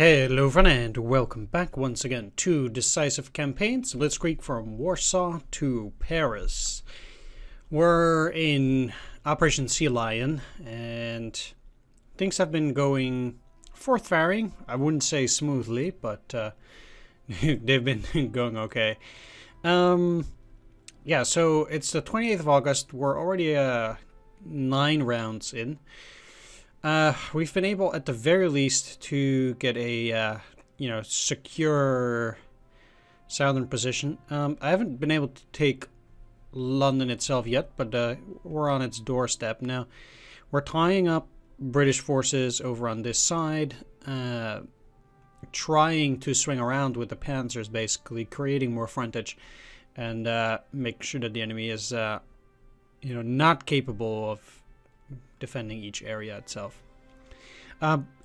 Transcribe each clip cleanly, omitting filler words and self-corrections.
Hello everyone and welcome back once again to Decisive Campaigns, Blitzkrieg from Warsaw to Paris. We're in Operation Sea Lion and things have been going forth-faring. I wouldn't say smoothly, but they've been going okay. Yeah, so it's the 28th of August. We're already 9 rounds in. We've been able, at the very least, to get a, secure southern position. I haven't been able to take London itself yet, but we're on its doorstep. Now, we're tying up British forces over on this side, trying to swing around with the panzers, basically, creating more frontage, and make sure that the enemy is, not capable of defending each area itself.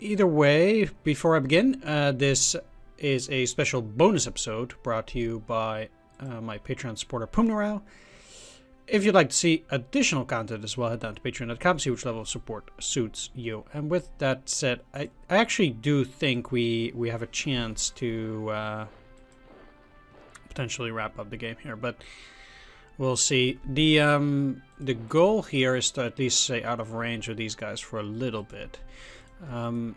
Either way, before I begin, this is a special bonus episode brought to you by my Patreon supporter Pumnarao. If you'd like to see additional content as well, head down to patreon.com, see which level of support suits you. And with that said, I actually do think we have a chance to potentially wrap up the game here, but we'll see. The goal here is to at least stay out of range of these guys for a little bit. I'm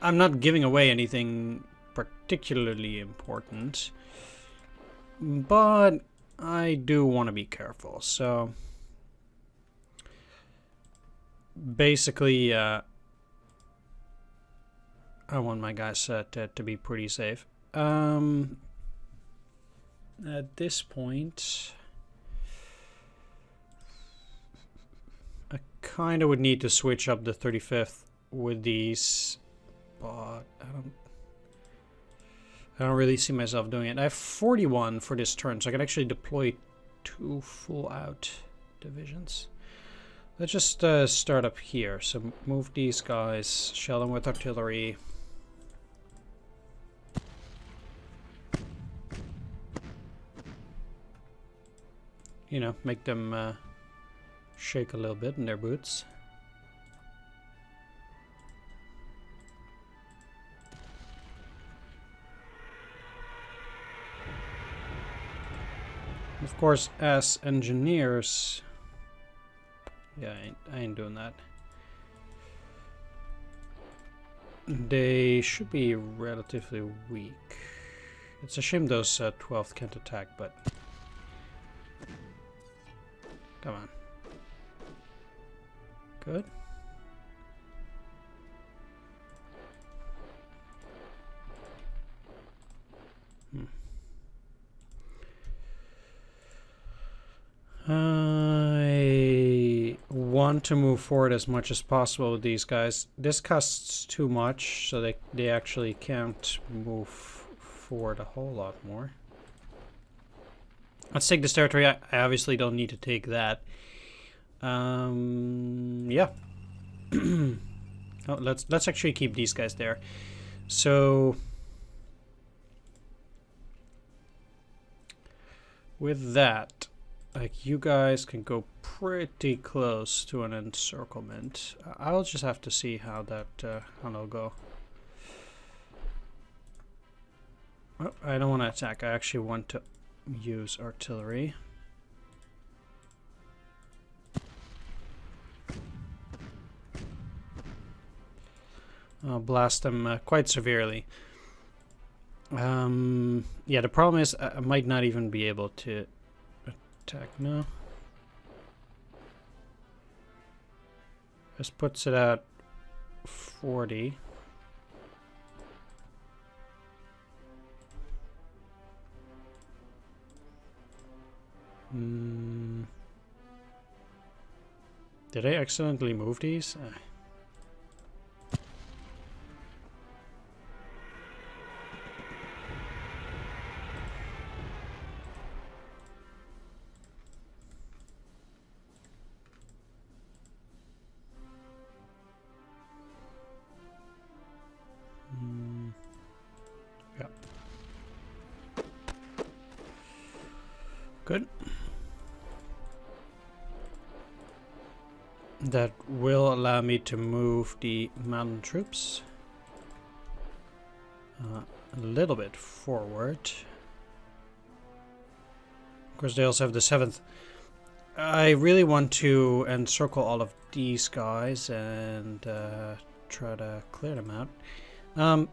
not giving away anything particularly important, but I do want to be careful. So basically, I want my guys to be pretty safe. At this point, I kind of would need to switch up the 35th with these, but I don't really see myself doing it. I have 41 for this turn, so I can actually deploy 2 full-out divisions. Let's just start up here. So move these guys, shell them with artillery. Make them shake a little bit in their boots. Of course, as engineers, yeah, I ain't doing that. They should be relatively weak. It's a shame those 12th can't attack, but come on. Good. I want to move forward as much as possible with these guys. This costs too much, so they actually can't move forward a whole lot more. Let's take this territory. I obviously don't need to take that. Yeah. Oh, let's actually keep these guys there. So with that, like, you guys can go pretty close to an encirclement. I'll just have to see how that'll go. Oh, I don't want to attack. I actually want to use artillery. I'll blast them quite severely. Yeah, the problem is I might not even be able to attack. No. This puts it at 40. Did I accidentally move these? Yeah. Good. That will allow me to move the mountain troops. a little bit forward. Of course, they also have the 7th. I really want to encircle all of these guys and try to clear them out.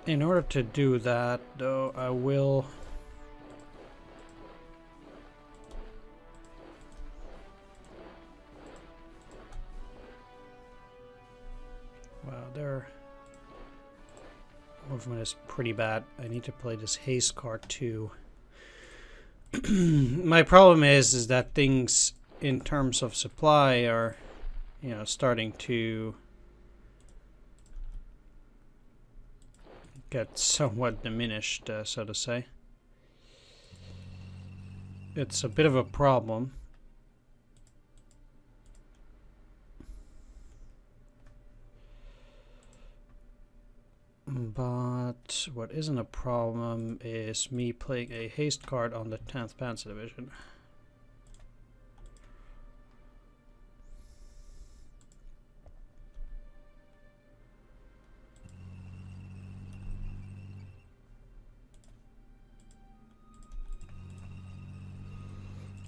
In order to do that, though, I will... Wow, their movement is pretty bad. I need to play this haste card too. My problem is that things in terms of supply are, you know, starting to get somewhat diminished, so to say. It's a bit of a problem. But what isn't a problem is me playing a haste card on the 10th Panzer Division.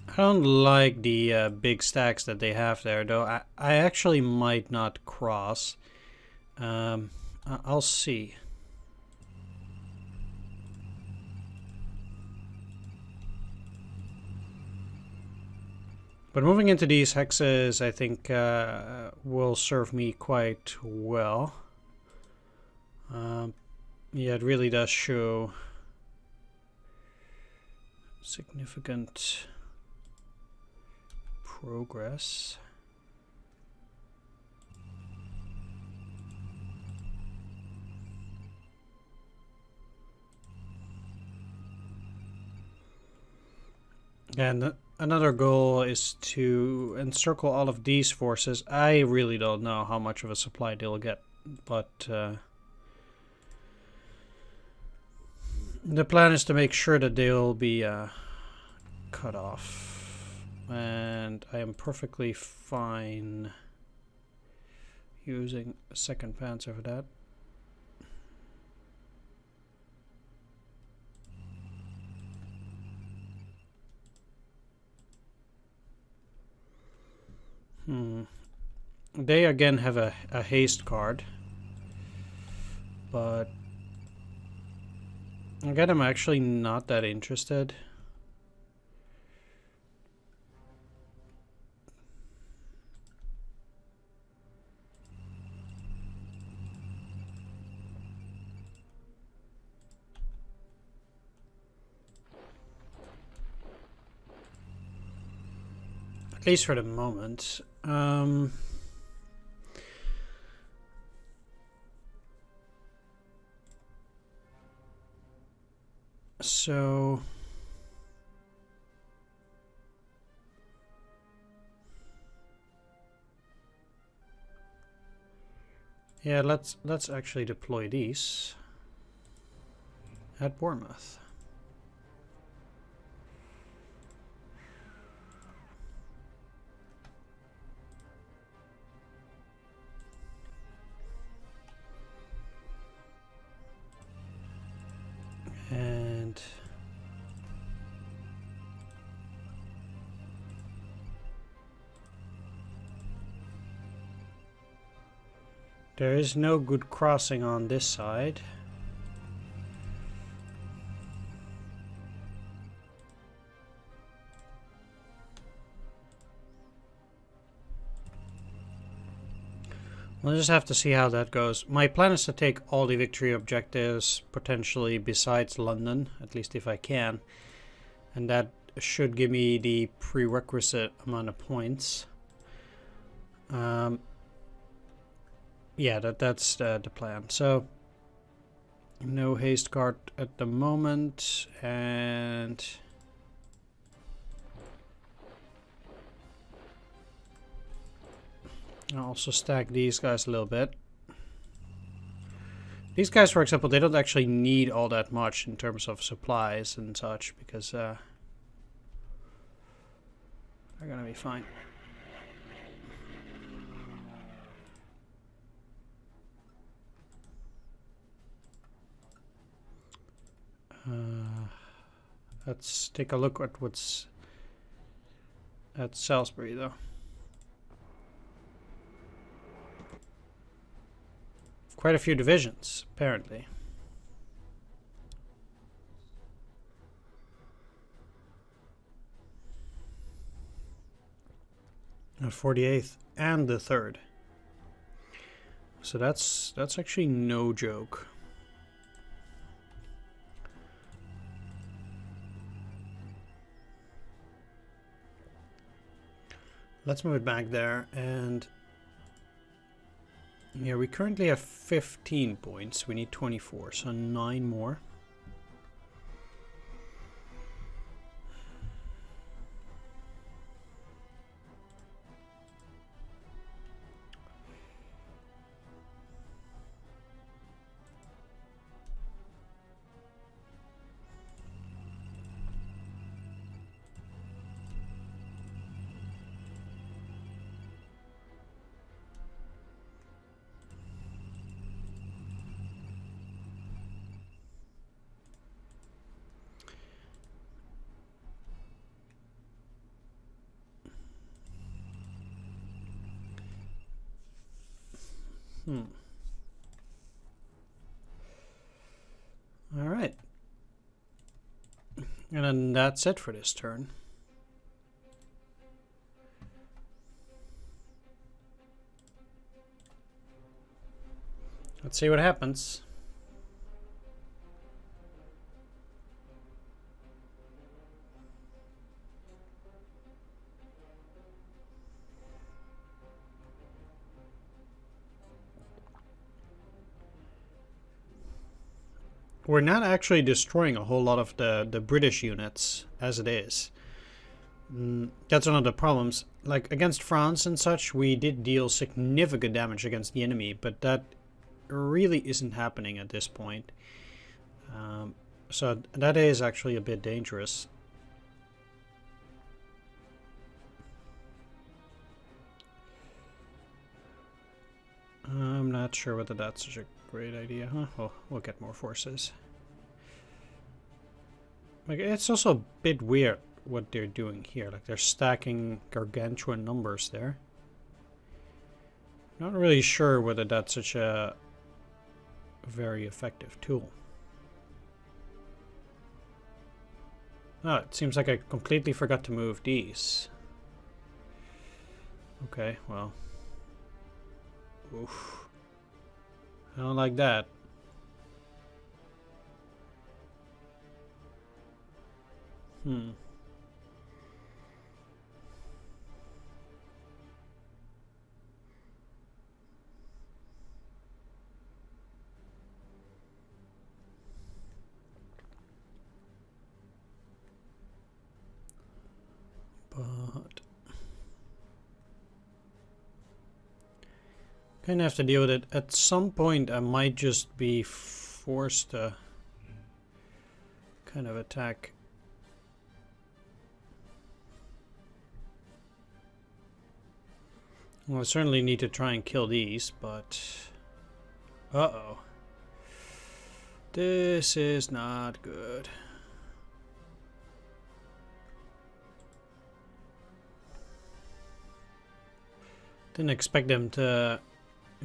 I don't like the big stacks that they have there, though. I actually might not cross. I'll see. But moving into these hexes, I think, will serve me quite well. Yeah, it really does show significant progress. And another goal is to encircle all of these forces. I really don't know how much of a supply they'll get, but the plan is to make sure that they'll be cut off. And I am perfectly fine using a 2nd Panzer for that. They again have a haste card, but again, I'm actually not that interested. At least for the moment. So yeah, let's actually deploy these at Bournemouth. And there is no good crossing on this side. We'll just have to see how that goes. My plan is to take all the victory objectives, potentially besides London, at least if I can. And that should give me the prerequisite amount of points. Yeah, that's the plan. So, no haste card at the moment, and... I'll also stack these guys a little bit. These guys, for example, they don't actually need all that much in terms of supplies and such, because they're gonna be fine. Let's take a look at what's at Salisbury, though. Quite a few divisions, apparently. 48th and the 3rd. So that's actually no joke. Let's move it back there, and yeah, we currently have 15 points. We need 24, so 9 more. All right. And then that's it for this turn. Let's see what happens. We're not actually destroying a whole lot of the British units as it is. That's one of the problems. Like against France and such, we did deal significant damage against the enemy, but that really isn't happening at this point. So that is actually a bit dangerous. I'm not sure whether that's such a great idea, huh? Well, we'll get more forces. Like, it's also a bit weird what they're doing here. Like, they're stacking gargantuan numbers there. Not really sure whether that's such a very effective tool. Oh, it seems like I completely forgot to move these. Okay, well. Oof. I don't like that. But kind of have to deal with it. At some point I might just be forced to kind of attack. Well, I certainly need to try and kill these, but uh-oh. This is not good. Didn't expect them to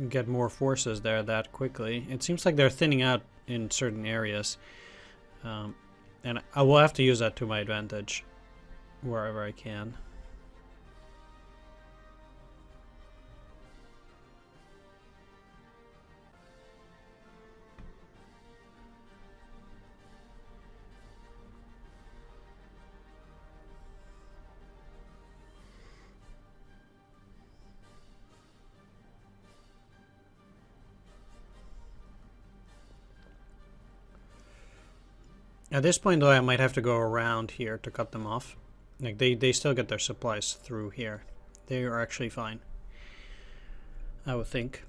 get more forces there that quickly. It seems like they're thinning out in certain areas. And I will have to use that to my advantage wherever I can. At this point, though, I might have to go around here to cut them off. Like, they still get their supplies through here. They are actually fine, I would think.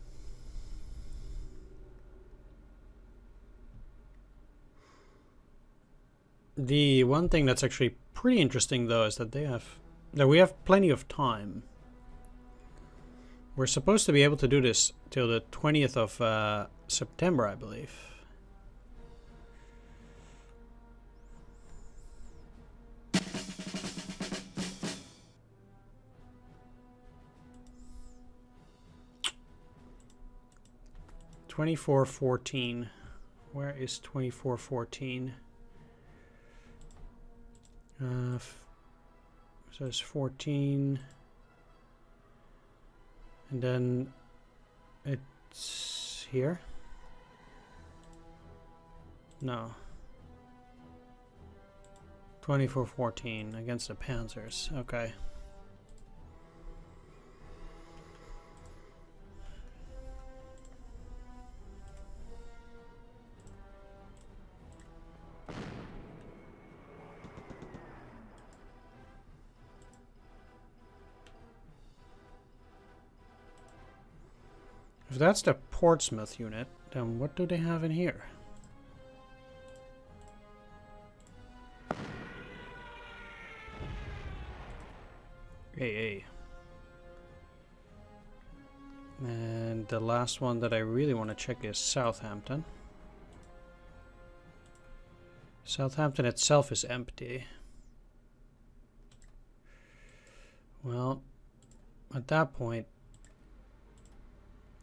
The one thing that's actually pretty interesting, though, is that we have plenty of time. We're supposed to be able to do this till the 20th of September, I believe. 2414. Where is 2414? So it's 14. And then it's here? No. 2414 against the Panzers. Okay. If that's the Portsmouth unit, then what do they have in here? AA. And the last one that I really want to check is Southampton. Southampton itself is empty. Well, at that point,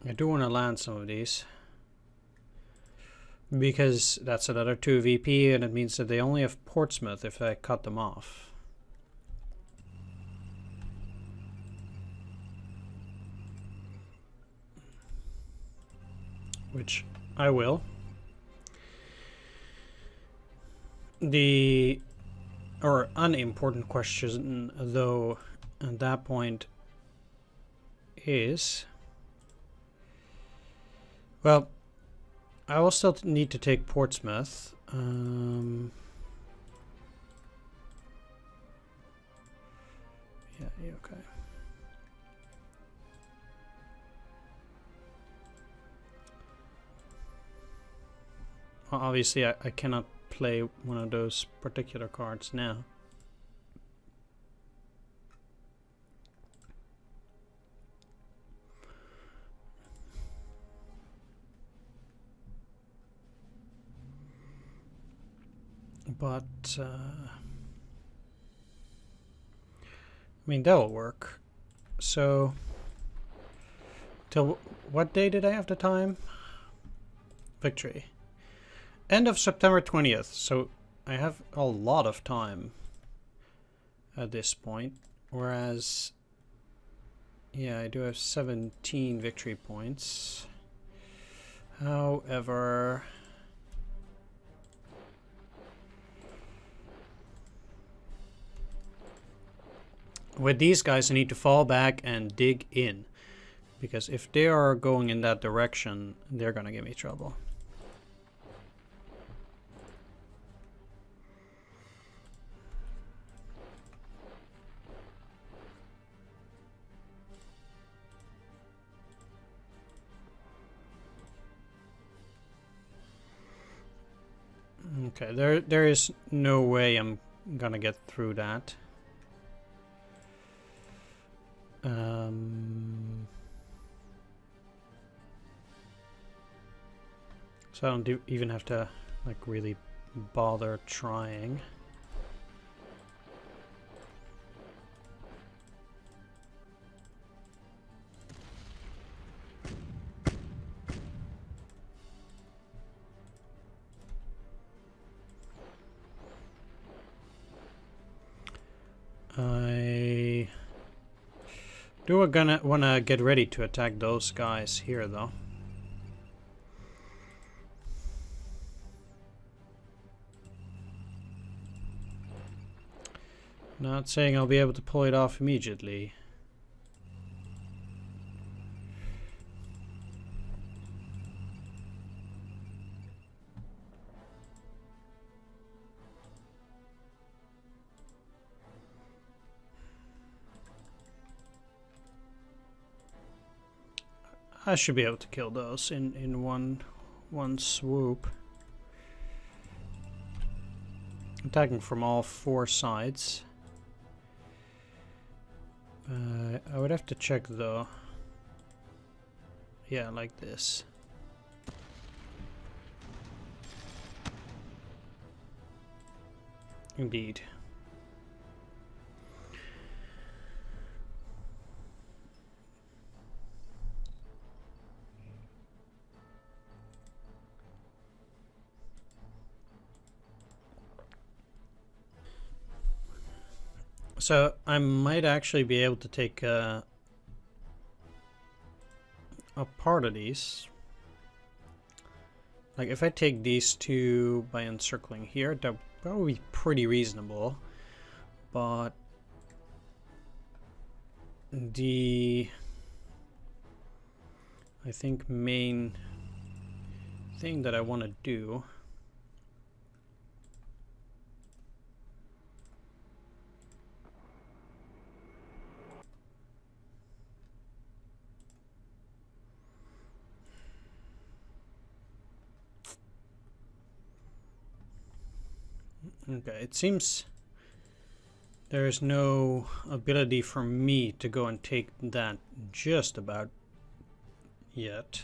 I do want to land some of these. Because that's another 2 VP, and it means that they only have Portsmouth if I cut them off. Which I will. The unimportant question, though, at that point is, well, I will still need to take Portsmouth. Yeah, okay. Well, obviously, I cannot play one of those particular cards now. But, I mean, that'll work. So, till what day did I have the time? Victory. End of September 20th. So, I have a lot of time at this point. Whereas, yeah, I do have 17 victory points. However, with these guys, I need to fall back and dig in. Because if they are going in that direction, they're gonna give me trouble. Okay, there is no way I'm gonna get through that. So I don't even have to like really bother trying. I do wanna get ready to attack those guys here though. Not saying I'll be able to pull it off immediately. I should be able to kill those in one swoop. Attacking from all 4 sides. I would have to check though. Yeah, like this. Indeed. So I might actually be able to take a part of these. Like if I take these two by encircling here, that would probably be pretty reasonable. But the I think main thing that I want to do okay, it seems there is no ability for me to go and take that just about yet.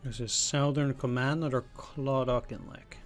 This is Southern Command or Clodockinleck.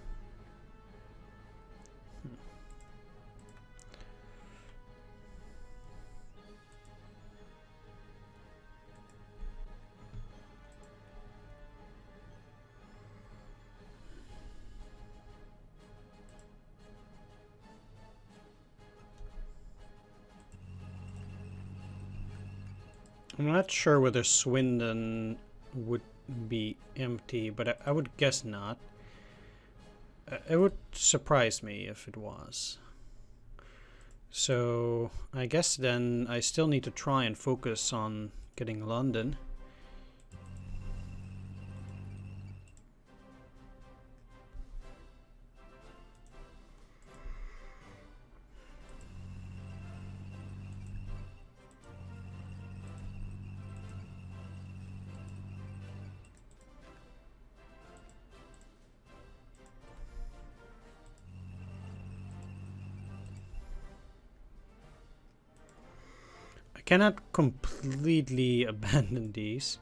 I'm not sure whether Swindon would be empty, but I would guess not. It would surprise me if it was. So I guess then I still need to try and focus on getting London. I cannot completely abandon these.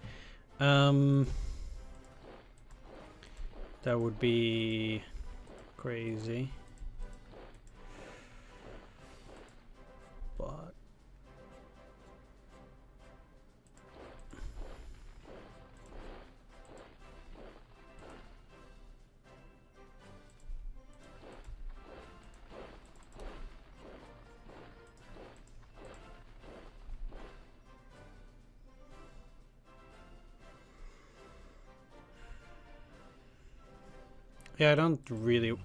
That would be crazy. But yeah, I don't really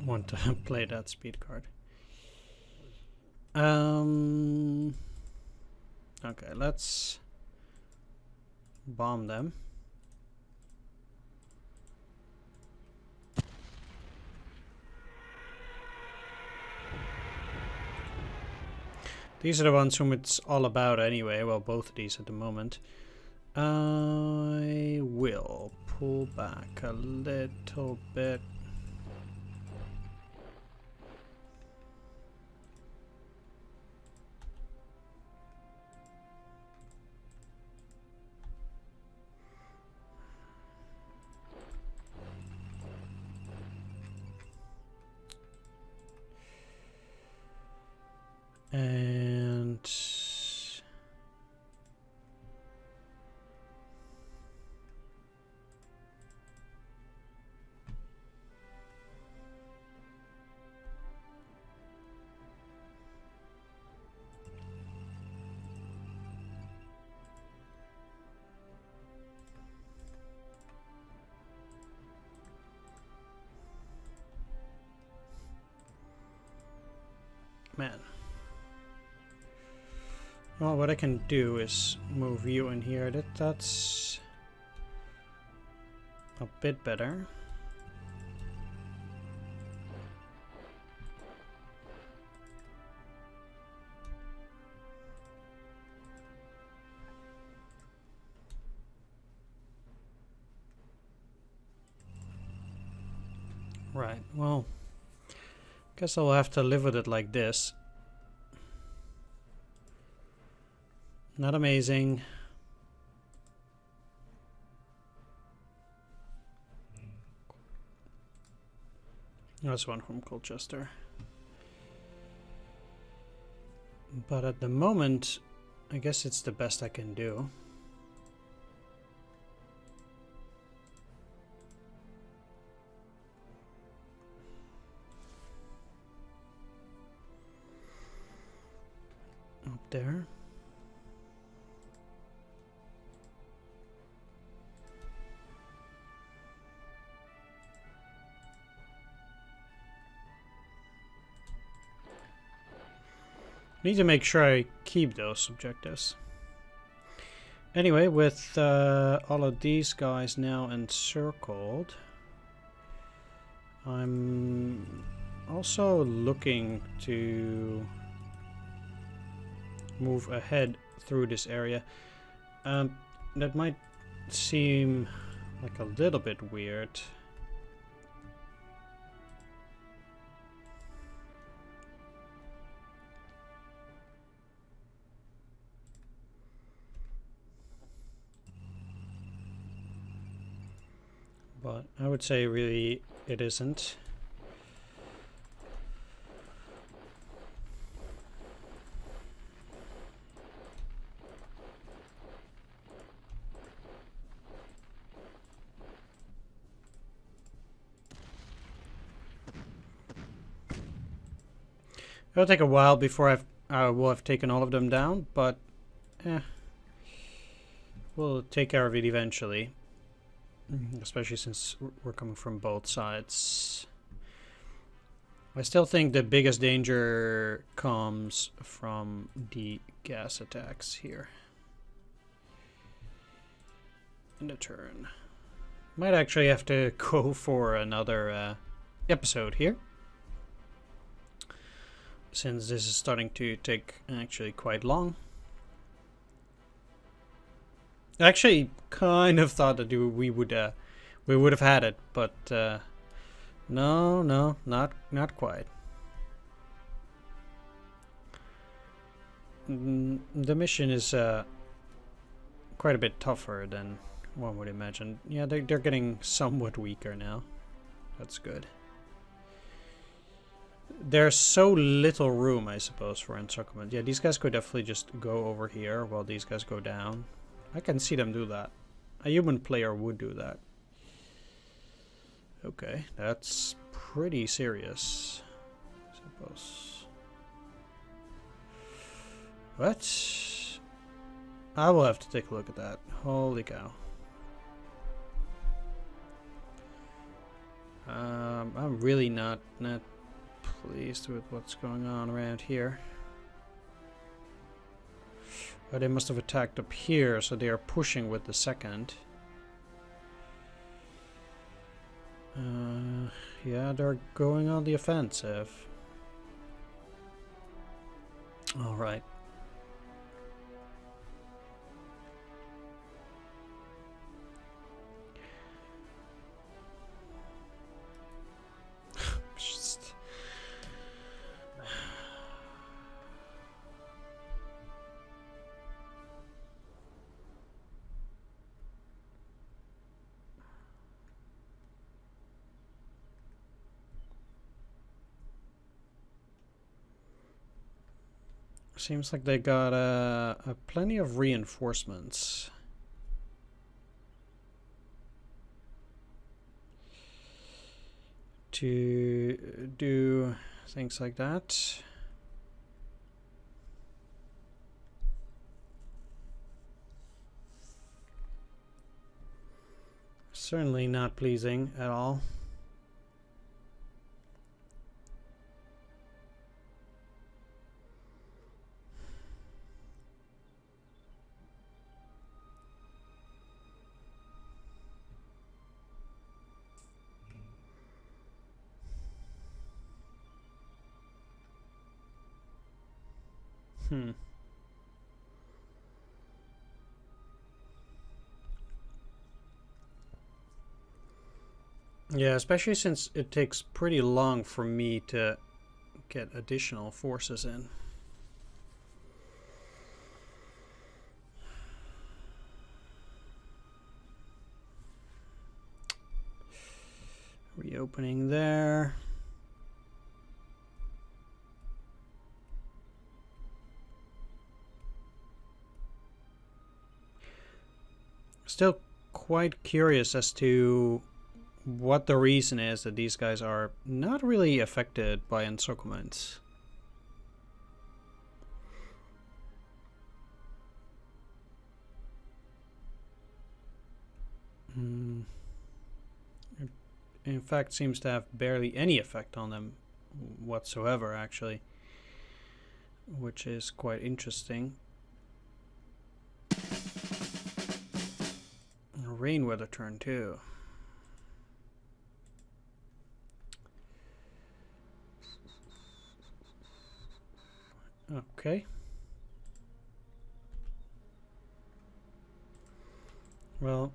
want to play that speed card. Okay, let's bomb them. These are the ones whom it's all about anyway. Well, both of these at the moment. I will pull back a little bit. And man. Well, what I can do is move you in here. That's a bit better. Right, well, guess I'll have to live with it like this. Not amazing, That's one from Colchester. But at the moment, I guess it's the best I can do. Up there. Need to make sure I keep those objectives. Anyway, with all of these guys now encircled, I'm also looking to move ahead through this area. That might seem like a little bit weird. But I would say really it isn't. It'll take a while before I will have taken all of them down, but we'll take care of it eventually. Especially since we're coming from both sides. I still think the biggest danger comes from the gas attacks here. In the turn. Might actually have to go for another episode here. Since this is starting to take actually quite long. I actually kind of thought that we would have had it, but no, not quite. The mission is quite a bit tougher than one would imagine. Yeah, they're getting somewhat weaker now. That's good. There's so little room, I suppose, for encirclement. Yeah, these guys could definitely just go over here while these guys go down. I can see them do that. A human player would do that. Okay, that's pretty serious, I suppose. What? I will have to take a look at that. Holy cow. I'm really not pleased with what's going on around here. Oh, they must have attacked up here, so they are pushing with the second. Yeah, they're going on the offensive. All right. Seems like they got plenty of reinforcements. To do things like that. Certainly not pleasing at all. Yeah, especially since it takes pretty long for me to get additional forces in. Reopening there. still quite curious as to what the reason is that these guys are not really affected by encirclements. It, in fact, seems to have barely any effect on them whatsoever, actually, which is quite interesting. Rain weather turn too. Okay. Well,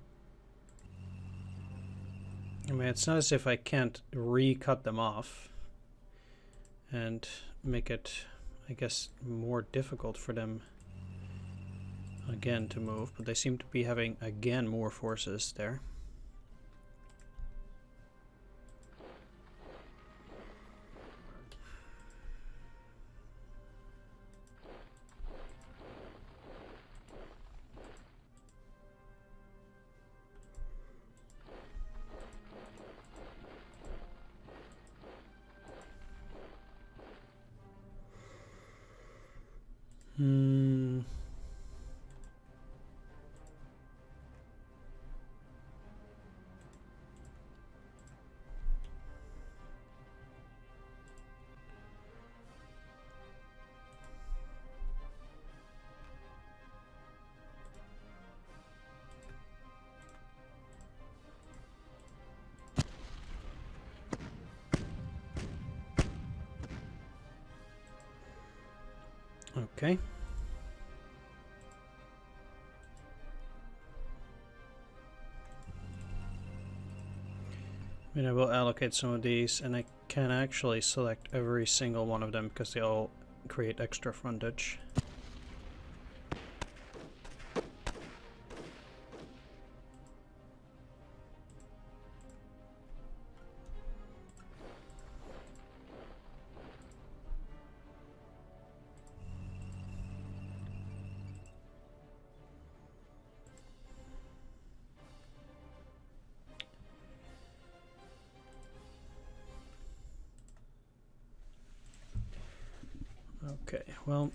I mean, it's not as if I can't recut them off and make it, I guess, more difficult for them again to move, but they seem to be having again more forces there. Okay. I mean, I will allocate some of these, and I can actually select every single one of them because they all create extra frontage. Okay, well,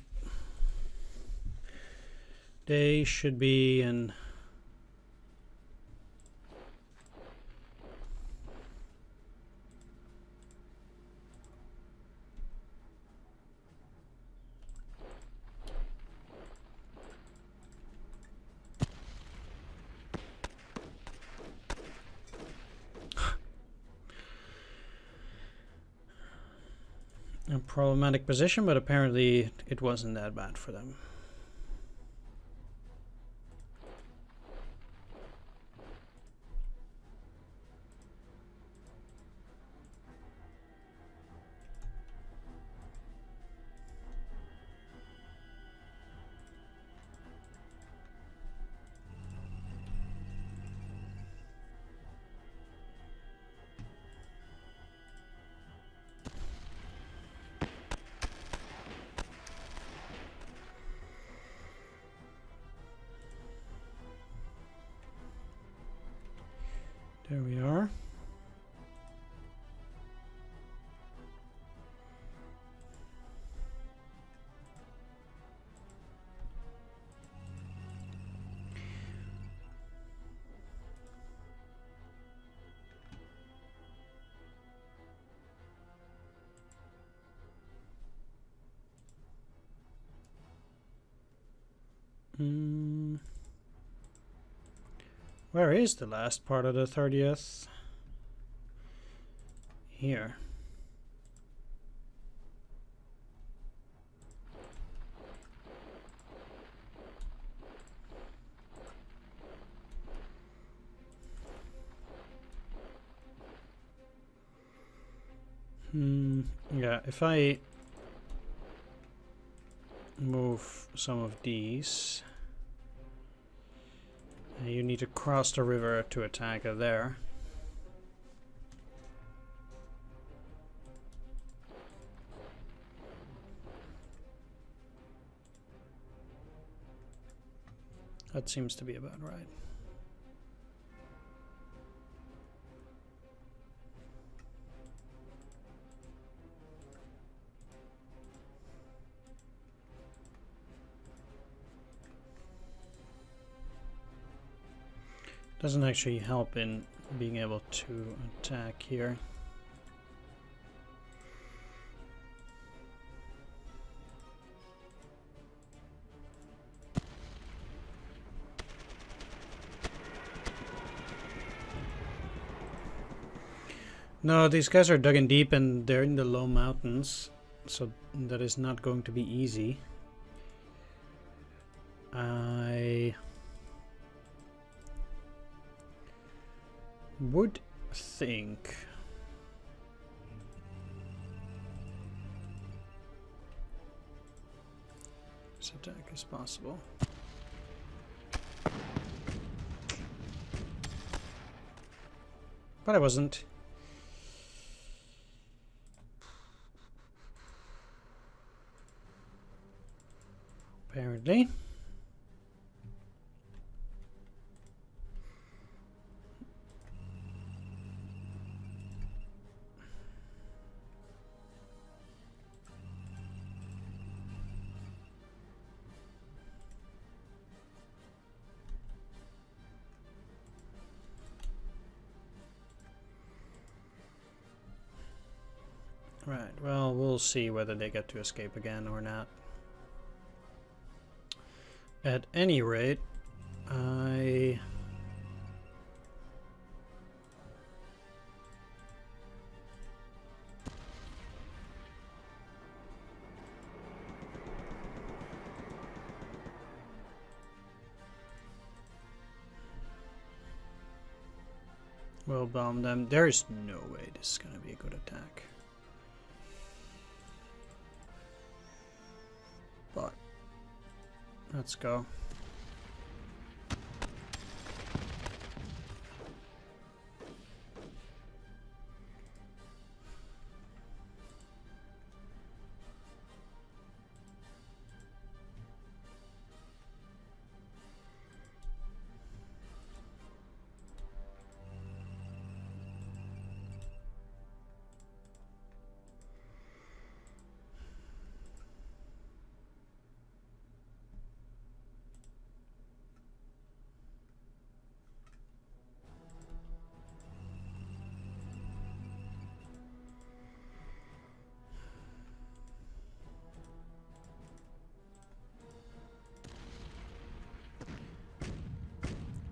they should be in a problematic position, but apparently it wasn't that bad for them. There we are. Where is the last part of the 30th? Here. Yeah, if I move some of these, you need to cross the river to attack her there. That seems to be about right. Doesn't actually help in being able to attack here. No, these guys are dug in deep and they're in the low mountains, so that is not going to be easy. I would think this attack is possible. But I wasn't. Apparently. Right, well, we'll see whether they get to escape again or not. At any rate, I will bomb them. There is no way this is going to be a good attack. But let's go.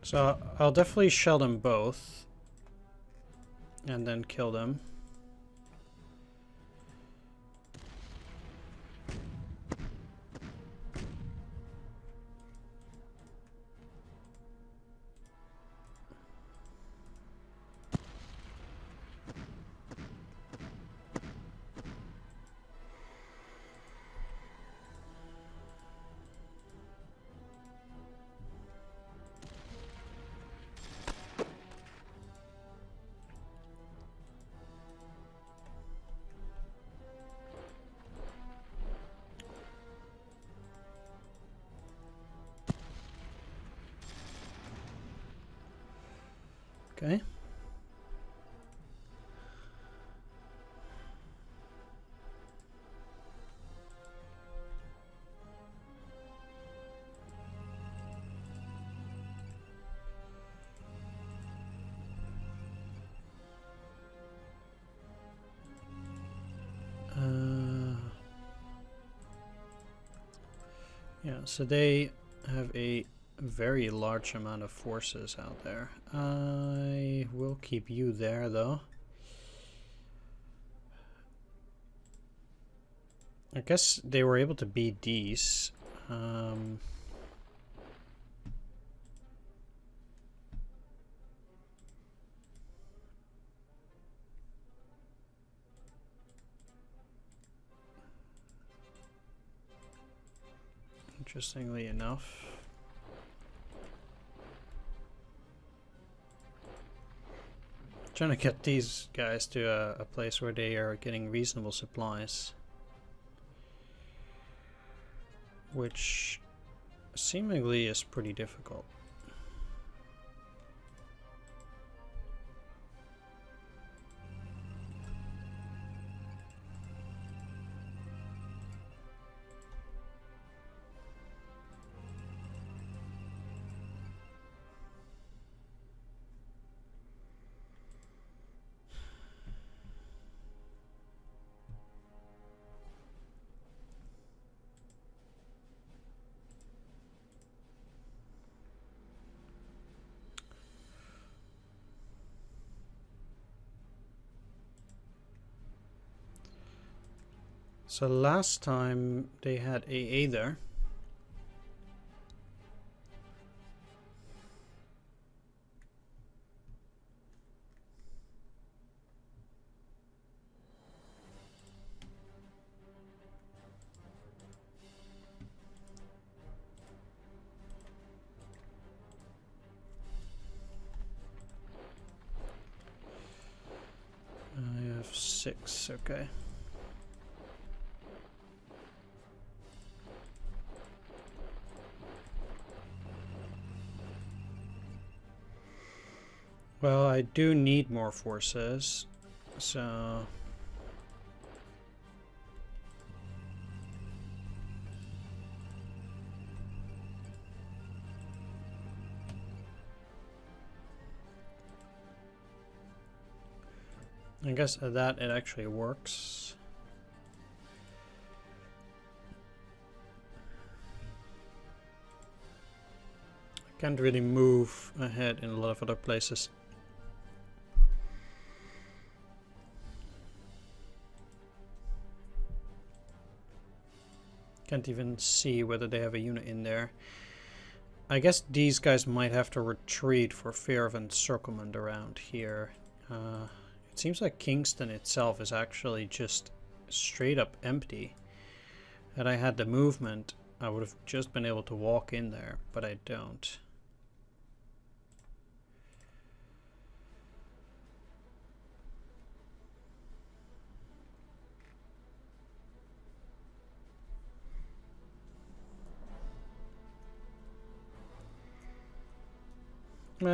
So I'll definitely shell them both and then kill them. Okay. Yeah, so they have a very large amount of forces out there. I will keep you there though. I guess they were able to beat these. Interestingly enough. Trying to get these guys to a place where they are getting reasonable supplies. Which seemingly is pretty difficult. So last time they had AA there. I have 6, okay. Well, I do need more forces, so... I guess at that it actually works. I can't really move ahead in a lot of other places. Can't even see whether they have a unit in there. I guess these guys might have to retreat for fear of encirclement around here. It seems like Kingston itself is actually just straight up empty. Had I had the movement, I would have just been able to walk in there, but I don't.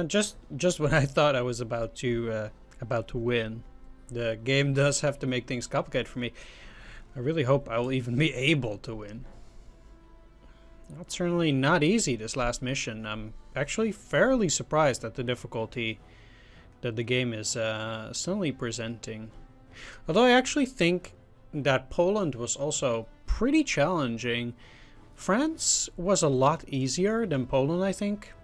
Just when I thought I was about to win, the game does have to make things complicated for me. I really hope I will even be able to win. That's certainly not easy, this last mission. I'm actually fairly surprised at the difficulty that the game is suddenly presenting. Although I actually think that Poland was also pretty challenging. France was a lot easier than Poland, I think.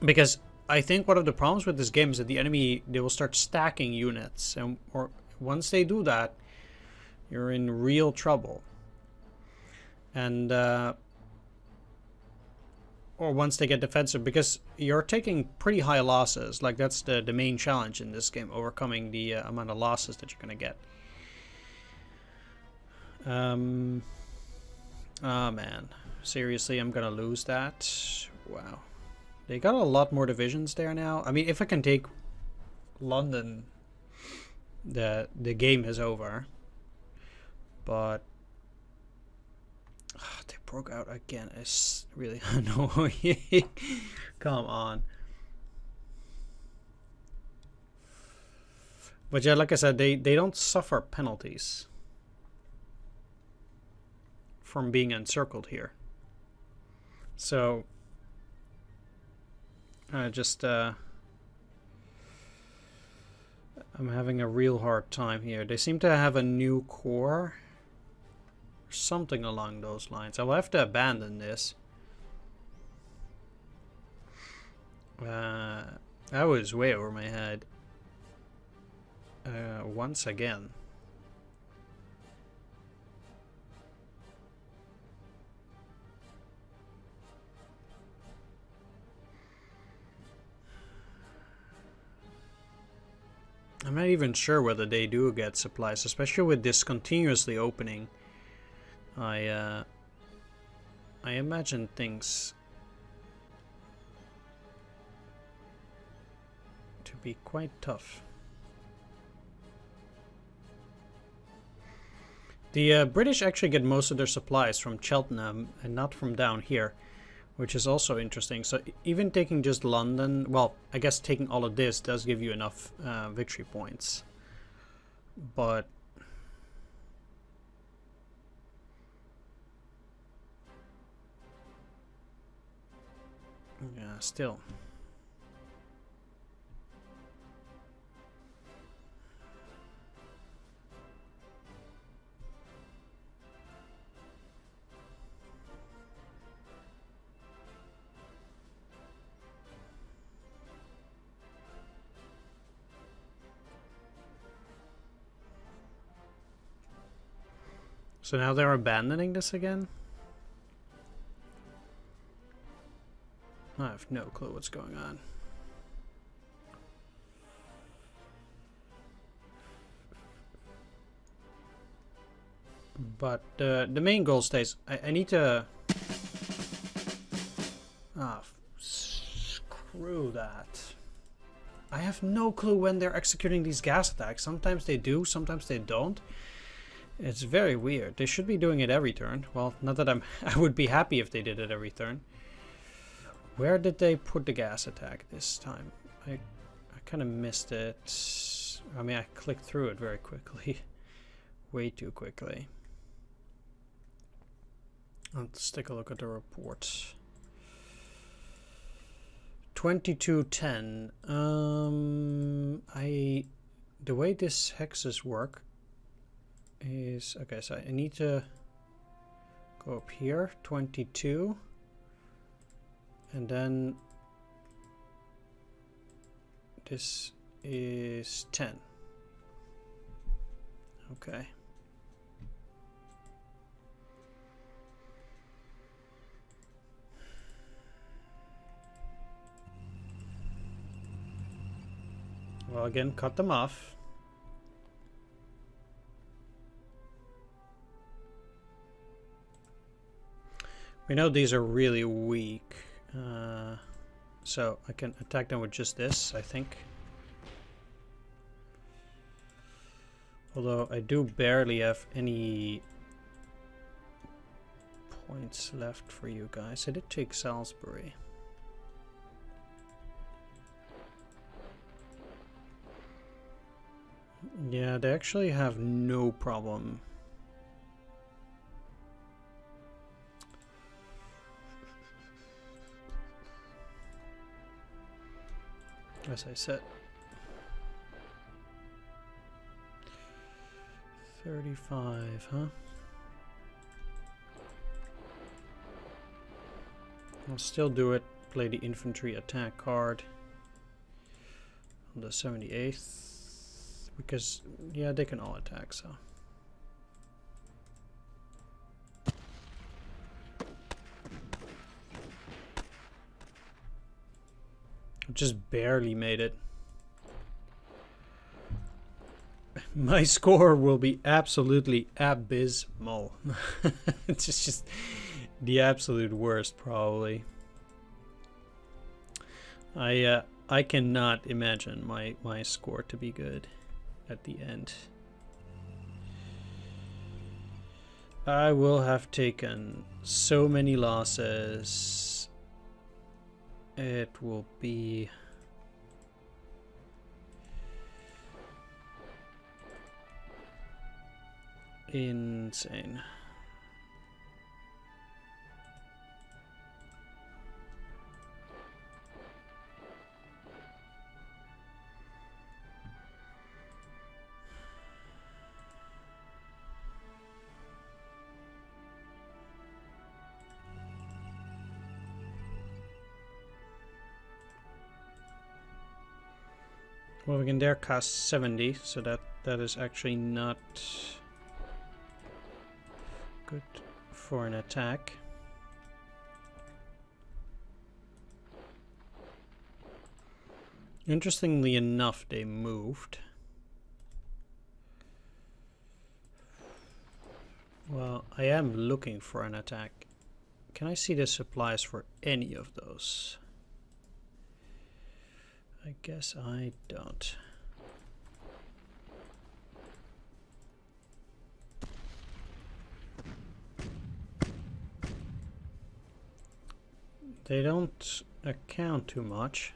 Because I think one of the problems with this game is that the enemy, they will start stacking units, and or once they do that, you're in real trouble. And or once they get defensive, because you're taking pretty high losses. Like that's the main challenge in this game, overcoming the amount of losses that you're gonna get. Oh man, seriously, I'm gonna lose that. Wow. They got a lot more divisions there now. I mean, if I can take London, the game is over. But they broke out again. It's really annoying. Come on. But yeah, like I said, they don't suffer penalties from being encircled here. So I'm having a real hard time here. They seem to have a new core. Something along those lines. I will have to abandon this. That was way over my head. Once again. I'm not even sure whether they do get supplies, especially with this continuously opening. I imagine things to be quite tough. The British actually get most of their supplies from Cheltenham and not from down here, which is also interesting. So even taking just London, well, I guess taking all of this does give you enough victory points. But yeah, still. So now they're abandoning this again? I have no clue what's going on. But the main goal stays. I need to... Ah, screw that. I have no clue when they're executing these gas attacks. Sometimes they do, sometimes they don't. It's very weird. They should be doing it every turn. Well, not that I would be happy if they did it every turn. Where did they put the gas attack this time? I kind of missed it. I mean, I clicked through it very quickly. Way too quickly. Let's take a look at the report. 2210. The way this hexes work is okay. So I need to go up here, 22, and then this is 10. Okay. Well, again, cut them off. We know these are really weak, so I can attack them with just this, I think. Although I do barely have any points left for you guys. I did take Salisbury. Yeah, they actually have no problem. As I said. 35, huh? I'll still do it. Play the infantry attack card on the 78th. Because, yeah, they can all attack, so. I just barely made it. My score will be absolutely abysmal. It's just the absolute worst, probably. I cannot imagine my score to be good at the end. I will have taken so many losses. It will be insane. Well, we can dare cast 70, so that is actually not good for an attack. Interestingly enough, they moved. Well, I am looking for an attack. Can I see the supplies for any of those? I guess I don't. They don't account too much.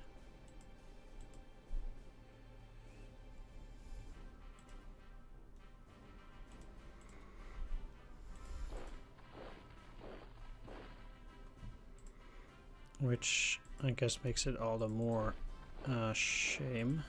Which I guess makes it all the more shame.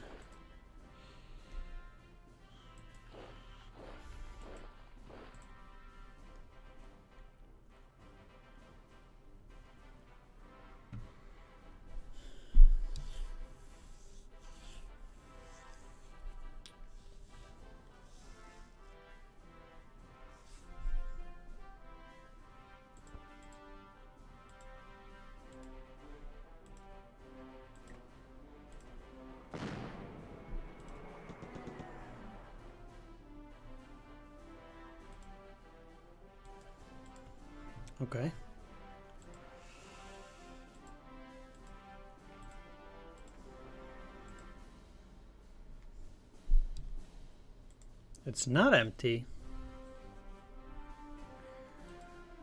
Okay. It's not empty.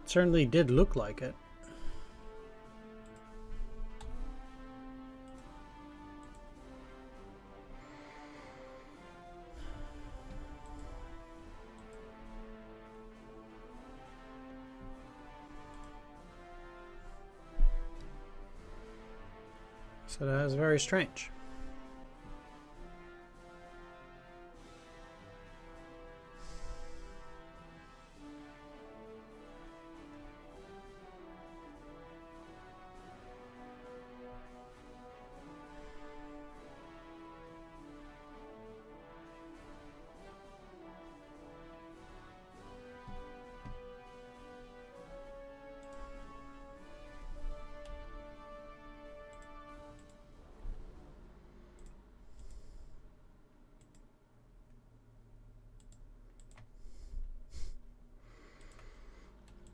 It certainly did look like it. So that is very strange.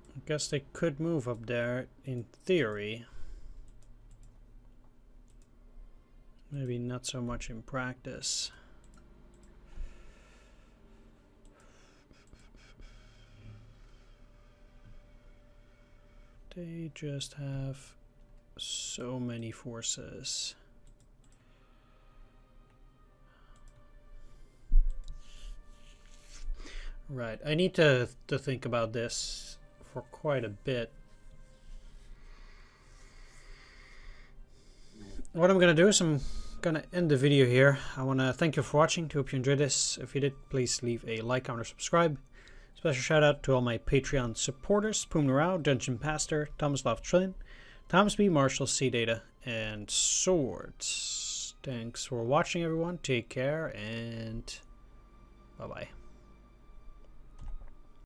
I guess they could move up there in theory. Maybe not so much in practice. They just have so many forces. Right, I need to think about this for quite a bit. What I'm gonna do is I'm gonna end the video here. I want to thank you for watching. Hope you enjoyed this. If you did, please leave a like, comment, or subscribe. Special shout out to all my Patreon supporters: Poom Narao, Dungeon Pastor, Thomas Love Trillion, Thomas B, Marshall, C Data, and Swords. Thanks for watching, everyone. Take care, and bye bye.